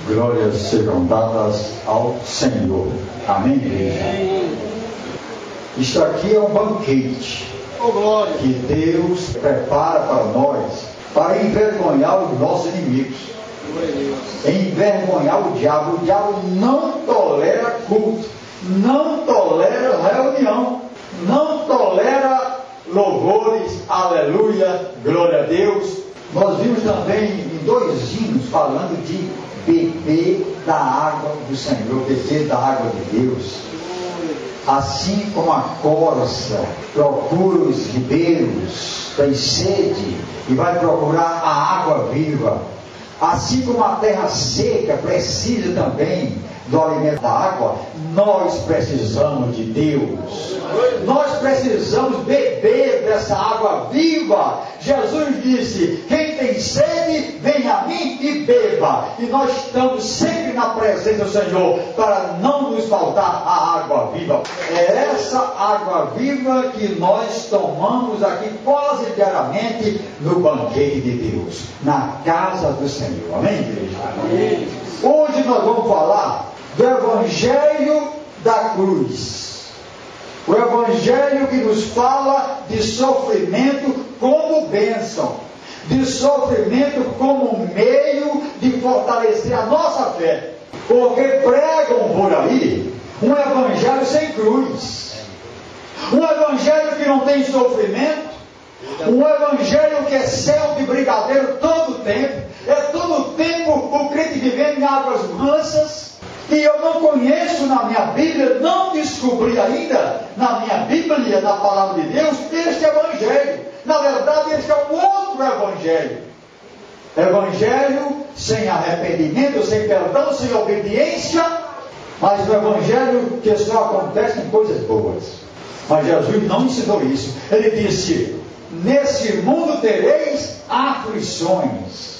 Glórias sejam dadas ao Senhor. Amém, igreja? Isto aqui é um banquete que Deus prepara para nós, para envergonhar os nossos inimigos, envergonhar o diabo. O diabo não tolera culto, não tolera reunião, não tolera louvores, aleluia, glória a Deus. Nós vimos também em 2 hinos falando de beber da água do Senhor, beber da água de Deus. Assim como a corça procura os ribeiros, tem sede e vai procurar a água viva, assim como a terra seca precisa também do alimento da água, nós precisamos de Deus. Nós precisamos beber dessa água viva. Jesus disse: quem tem sede, vem a mim e beba. E nós estamos sempre na presença do Senhor para não nos faltar a água viva. É essa água viva que nós tomamos aqui quase diariamente no banquete de Deus, na casa do Senhor. Amém, igreja? Amém. Hoje nós vamos falar do Evangelho da cruz. O Evangelho que nos fala de sofrimento como bênção, de sofrimento como meio de fortalecer a nossa fé. Porque pregam por aí um Evangelho sem cruz, um Evangelho que não tem sofrimento, um Evangelho que é céu de brigadeiro todo o tempo, é todo o tempo o crente vivendo em águas mansas. E eu não conheço na minha Bíblia, não descobri ainda na minha Bíblia, na palavra de Deus, este Evangelho. Na verdade, este é um outro Evangelho. Evangelho sem arrependimento, sem perdão, sem obediência, mas um Evangelho que só acontece em coisas boas. Mas Jesus não ensinou isso. Ele disse: nesse mundo tereis aflições.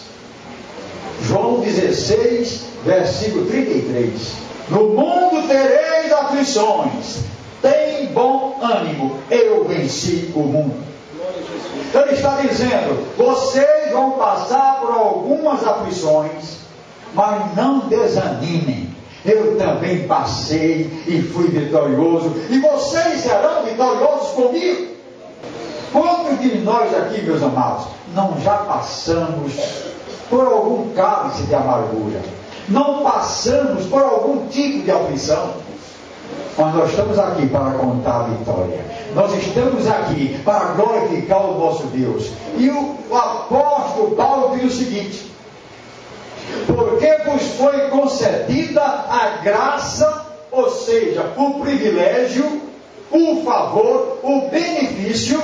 João 16, versículo 33. No mundo tereis aflições, tem bom ânimo, eu venci o mundo. Ele está dizendo: vocês vão passar por algumas aflições, mas não desanimem. Eu também passei e fui vitorioso, e vocês serão vitoriosos comigo. Quantos de nós aqui, meus amados, não já passamos por algum cálice de amargura? Não passamos por algum tipo de aflição? Mas nós estamos aqui para contar a vitória. Nós estamos aqui para glorificar o nosso Deus. E o apóstolo Paulo diz o seguinte: porque vos foi concedida a graça, ou seja, o privilégio, o favor, o benefício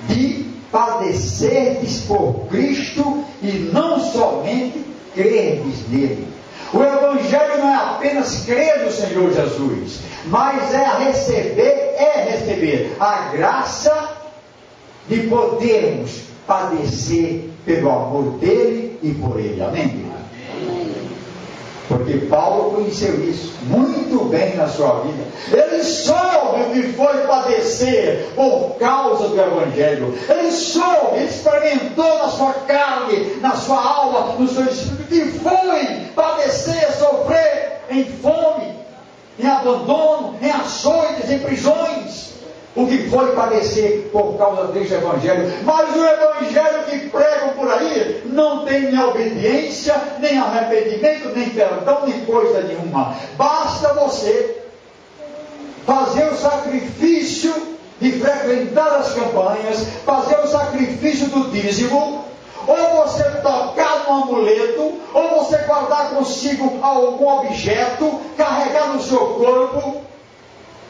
de padecerdes por Cristo e não somente crerdes nele. O Evangelho não é apenas crer no Senhor Jesus, mas é receber a graça de podermos padecer pelo amor dele e por ele. Amém? Porque Paulo conheceu isso muito bem na sua vida. Ele soube o que foi padecer por causa do Evangelho. Ele soube, ele experimentou na sua carne, na sua alma, no seu espírito, que foi padecer, sofrer em fome, em abandono, em açoites, em prisões. O que foi padecer por causa deste Evangelho. Mas o Evangelho que pregam por aí não tem nem obediência, nem arrependimento, nem perdão, nem coisa nenhuma. Basta você fazer o sacrifício de frequentar as campanhas, fazer o sacrifício do dízimo, ou você tocar no amuleto, ou você guardar consigo algum objeto, carregar no seu corpo,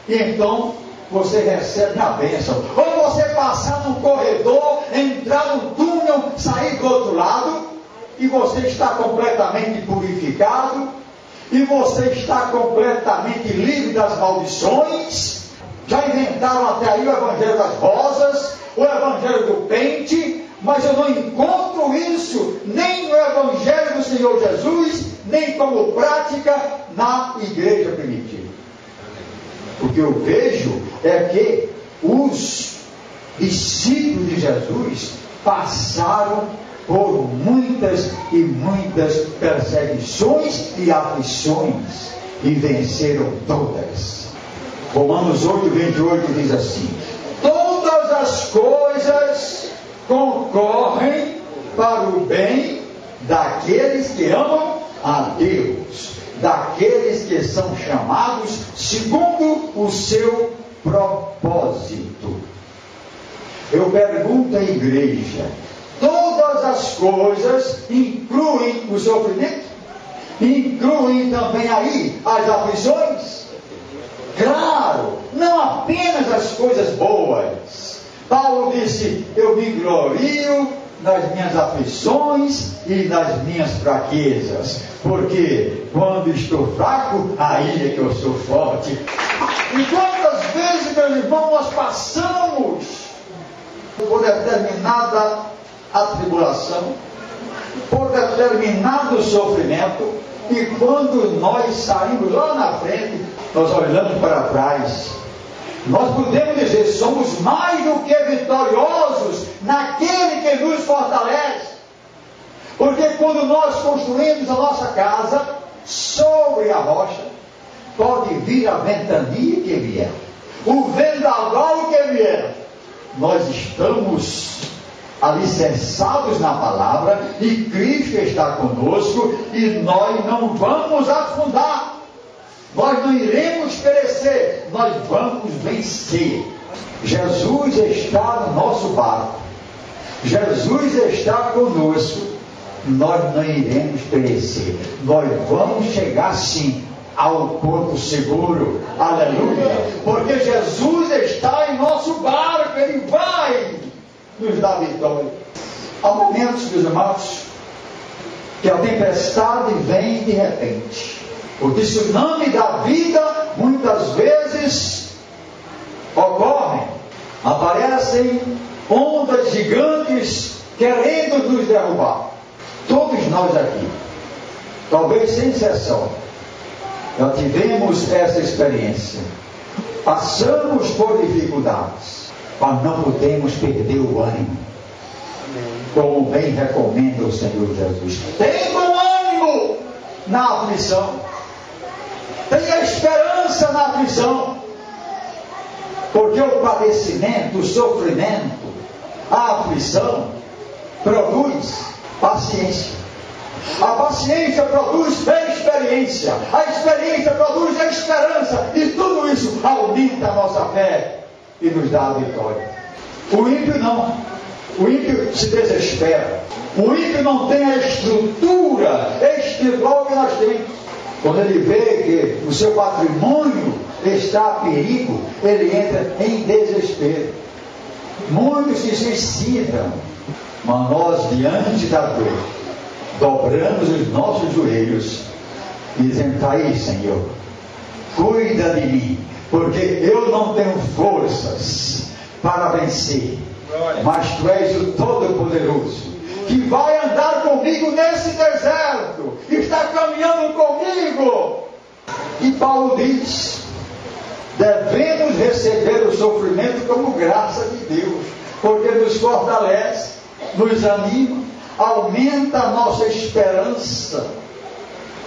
e então você recebe a bênção. Ou você passar num corredor, entrar num túnel, sair do outro lado, e você está completamente purificado, e você está completamente livre das maldições. Já inventaram até aí o Evangelho das rosas, o Evangelho do pente, mas eu não encontro isso nem no Evangelho do Senhor Jesus, nem como prática na igreja primitiva. O que eu vejo é que os discípulos de Jesus passaram por muitas e muitas perseguições e aflições, e venceram todas. Romanos 8:28 diz assim: todas as coisas concorrem para o bem daqueles que amam a Deus, daqueles que são chamados segundo o seu propósito. Eu pergunto à igreja: todas as coisas incluem o sofrimento? Incluem também aí as aflições? Claro, não apenas as coisas boas. Paulo disse: eu me glorio nas minhas aflições e nas minhas fraquezas, porque quando estou fraco, aí é que eu sou forte. E quantas vezes, meus irmãos, nós passamos por determinada atribulação, por determinado sofrimento, e quando nós saímos lá na frente, nós olhamos para trás, nós podemos dizer: somos mais do que vitoriosos naquele que nos fortalece. Porque quando nós construímos a nossa casa sobre a rocha, pode vir a ventania que vier, o vendaval que vier, nós estamos alicerçados na palavra, e Cristo está conosco, e nós não vamos afundar, nós não iremos perecer, nós vamos vencer. Jesus está no nosso barco, Jesus está conosco, nós não iremos perecer, nós vamos chegar sim ao porto seguro, aleluia, porque Jesus está em nosso barco, Ele vai nos dar vitória. Há momentos, meus irmãos, que a tempestade vem de repente. O tsunami da vida muitas vezes ocorre, aparecem ondas gigantes querendo nos derrubar. Todos nós aqui, talvez sem exceção, já tivemos essa experiência. Passamos por dificuldades, mas não podemos perder o ânimo, como bem recomenda o Senhor Jesus. Tenha bom ânimo na aflição, tenha esperança na aflição, porque o padecimento, o sofrimento, a aflição produz paciência. A paciência produz experiência, a experiência produz a esperança, e tudo isso aumenta a nossa fé e nos dá a vitória. O ímpio não. O ímpio se desespera. O ímpio não tem a estrutura espiritual que nós temos. Quando ele vê que o seu patrimônio está a perigo, ele entra em desespero. Muitos se suicidam, mas nós, diante da dor, dobramos os nossos joelhos e dizemos: aí, Senhor, cuida de mim, porque eu não tenho forças para vencer, mas Tu és o Todo-Poderoso, que vai andar comigo nesse deserto, está caminhando comigo. E Paulo diz: devemos receber o sofrimento como graça de Deus, porque nos fortalece, nos anima, aumenta a nossa esperança.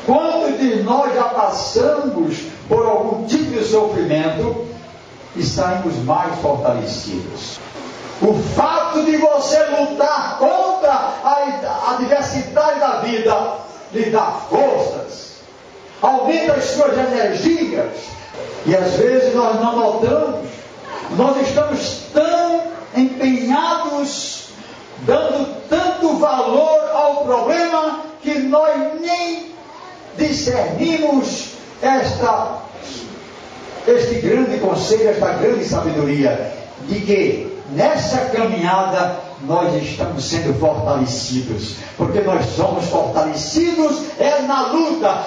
Quantos de nós já passamos por algum tipo de sofrimento e saímos mais fortalecidos? O fato de você lutar contra a adversidade da vida lhe dá forças, aumenta as suas energias, e às vezes nós não notamos, nós estamos tão empenhados, dando tanto valor ao problema, que nós nem discernimos este grande conselho, esta grande sabedoria, de que nessa caminhada nós estamos sendo fortalecidos, porque nós somos fortalecidos na luta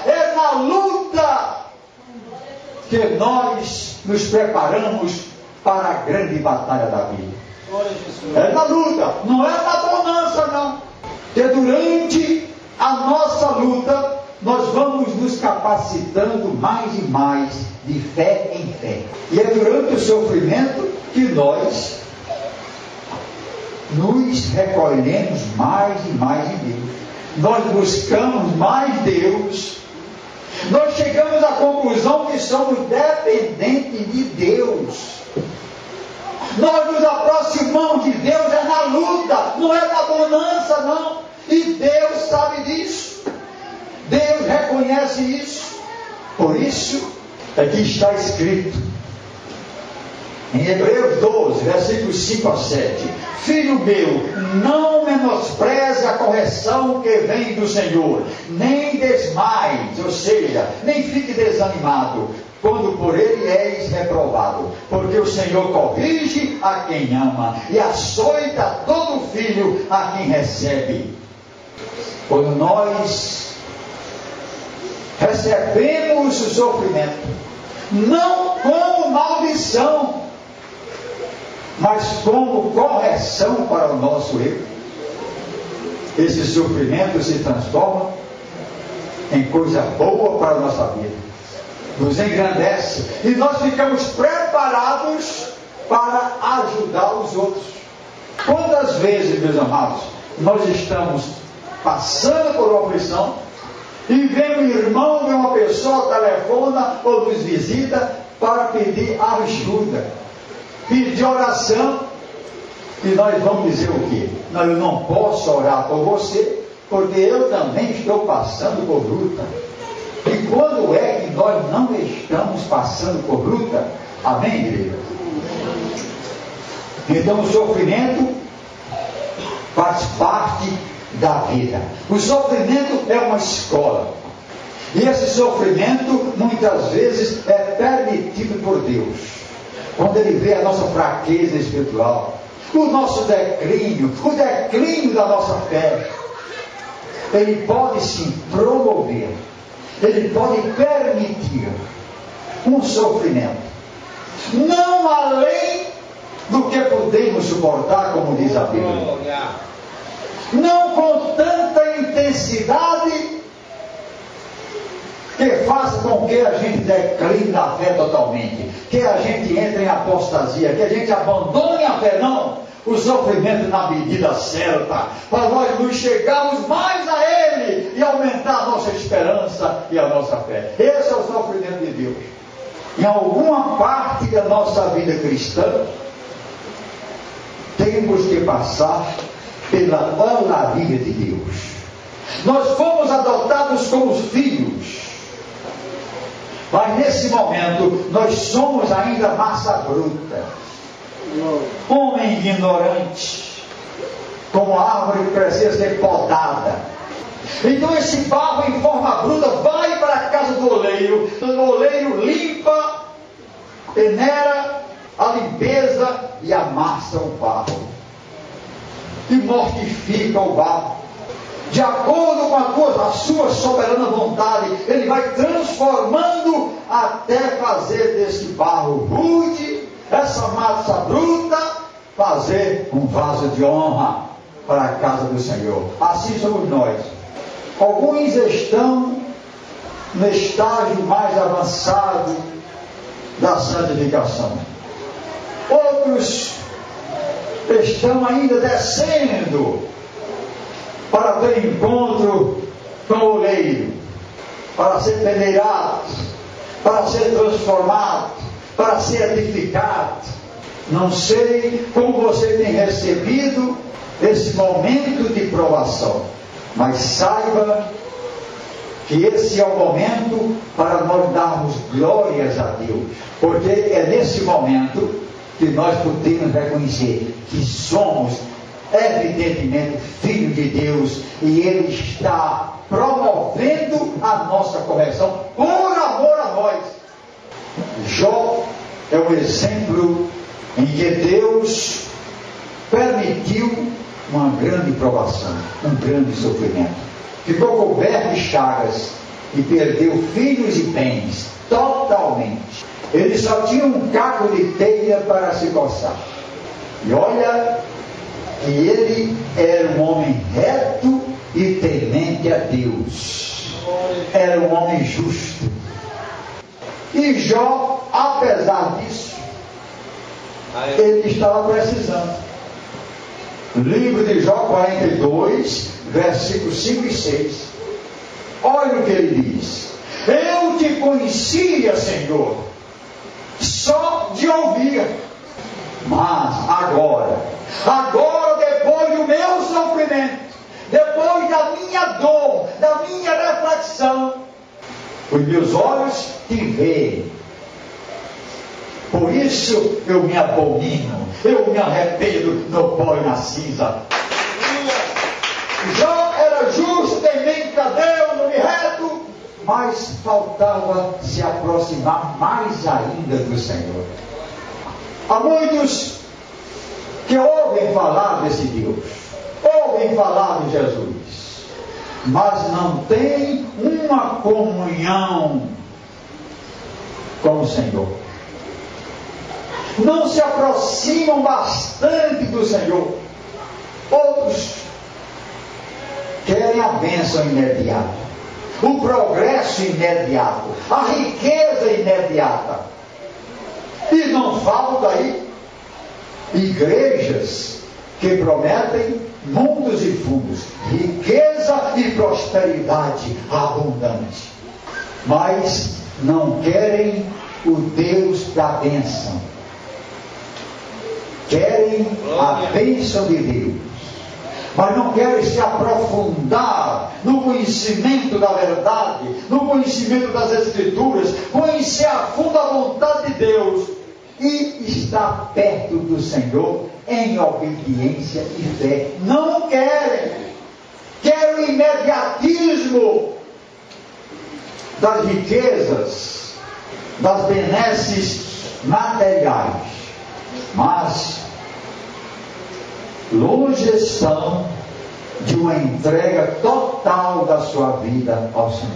que nós nos preparamos para a grande batalha da vida. É na luta, não é na bonança, não. Porque durante a nossa luta nós vamos nos capacitando mais e mais de fé em fé. E é durante o sofrimento que nós nos recolhemos mais e mais em Deus. Nós buscamos mais Deus. Nós chegamos à conclusão que somos dependentes de Deus. Nós nos aproximamos de Deus é na luta, não é na bonança, não. E Deus sabe disso. Deus reconhece isso. Por isso é que está escrito em Hebreus 12, versículos 5 a 7. Filho meu, não menospreze a correção que vem do Senhor, nem desmaies, ou seja, nem fique desanimado, quando por ele és reprovado, porque o Senhor corrige a quem ama, e açoita todo filho a quem recebe. Quando nós recebemos o sofrimento, não como maldição, mas como correção para o nosso erro, esse sofrimento se transforma em coisa boa para a nossa vida, nos engrandece, e nós ficamos preparados para ajudar os outros. Quantas vezes, meus amados, nós estamos passando por uma aflição e vem um irmão, vem uma pessoa, telefona ou nos visita para pedir ajuda, pedir oração, e nós vamos dizer o quê? Não, eu não posso orar por você, porque eu também estou passando por luta. E quando é que nós não estamos passando por luta? Amém, igreja? Então o sofrimento faz parte da vida. O sofrimento é uma escola. E esse sofrimento muitas vezes é permitido por Deus. Quando Ele vê a nossa fraqueza espiritual, o nosso declínio, o declínio da nossa fé, Ele pode sim promover, Ele pode permitir um sofrimento, não além do que podemos suportar, como diz a Bíblia, não com tanta intensidade que faça com que a gente decline na fé totalmente, que a gente entre em apostasia, que a gente abandone a fé, não. O sofrimento na medida certa, para nós nos chegarmos mais a Ele e aumentar a nossa esperança e a nossa fé. Esse é o sofrimento de Deus. Em alguma parte da nossa vida cristã, temos que passar pela olaria de Deus. Nós fomos adotados como filhos, mas nesse momento nós somos ainda massa bruta, homem ignorante, como árvore que precisa ser podada. Então esse barro em forma bruta vai para a casa do oleiro, o oleiro limpa, peneira a limpeza e amassa o barro e mortifica o barro. De acordo com a sua soberana vontade, Ele vai transformando até fazer desse barro rude, essa massa bruta, fazer um vaso de honra para a casa do Senhor. Assim somos nós. Alguns estão no estágio mais avançado da santificação. Outros estão ainda descendo para ter encontro com o oleiro, para ser peneirado, para ser transformado, para ser edificado. Não sei como você tem recebido esse momento de provação, mas saiba que esse é o momento para nós darmos glórias a Deus, porque é nesse momento que nós podemos reconhecer que somos evidentemente filhos de Deus, e Ele está promovendo a nossa correção por amor a nós. Jó é um exemplo em que Deus permitiu uma grande provação, um grande sofrimento. Ficou coberto de chagas e perdeu filhos e bens totalmente. Ele só tinha um caco de telha para se coçar. E olha que ele era um homem reto e temente a Deus. Era um homem justo. E Jó, apesar disso, ele estava precisando. Livro de Jó 42, versículos 5 e 6. Olha o que ele diz: eu te conhecia, Senhor, só de ouvir, mas agora, depois do meu sofrimento, depois da minha dor, da minha reflexão, os meus olhos te veem. Por isso eu me abomino, eu me arrependo no pó e na cinza. Jó era justo, temente a Deus, no reto, mas faltava se aproximar mais ainda do Senhor. Há muitos que ouvem falar desse Deus, ouvem falar de Jesus, mas não têm uma comunhão com o Senhor. Não se aproximam bastante do Senhor. Outros querem a bênção imediata, o progresso imediato, a riqueza imediata. E não falta aí igrejas que prometem mundos e fundos, riqueza e prosperidade abundante, mas não querem o Deus da bênção. Querem a bênção de Deus, mas não querem se aprofundar no conhecimento da verdade, no conhecimento das Escrituras, conhecer a fundo a vontade de Deus e estar perto do Senhor em obediência e fé. Não querem. Querem o imediatismo das riquezas, das benesses materiais, mas longe estão de uma entrega total da sua vida ao Senhor.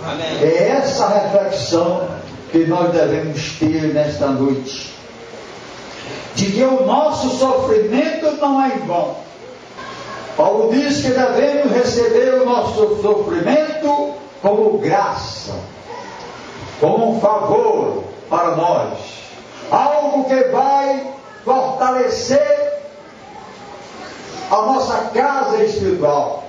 Amém. É essa reflexão que nós devemos ter nesta noite, de que o nosso sofrimento não é em vão. Paulo diz que devemos receber o nosso sofrimento como graça, como um favor para nós, algo que vai fortalecer a nossa casa espiritual,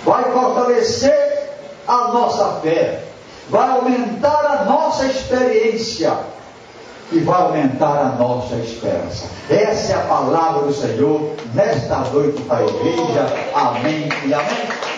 vai fortalecer a nossa fé, vai aumentar a nossa experiência e vai aumentar a nossa esperança. Essa é a palavra do Senhor nesta noite para a igreja. Amém e amém.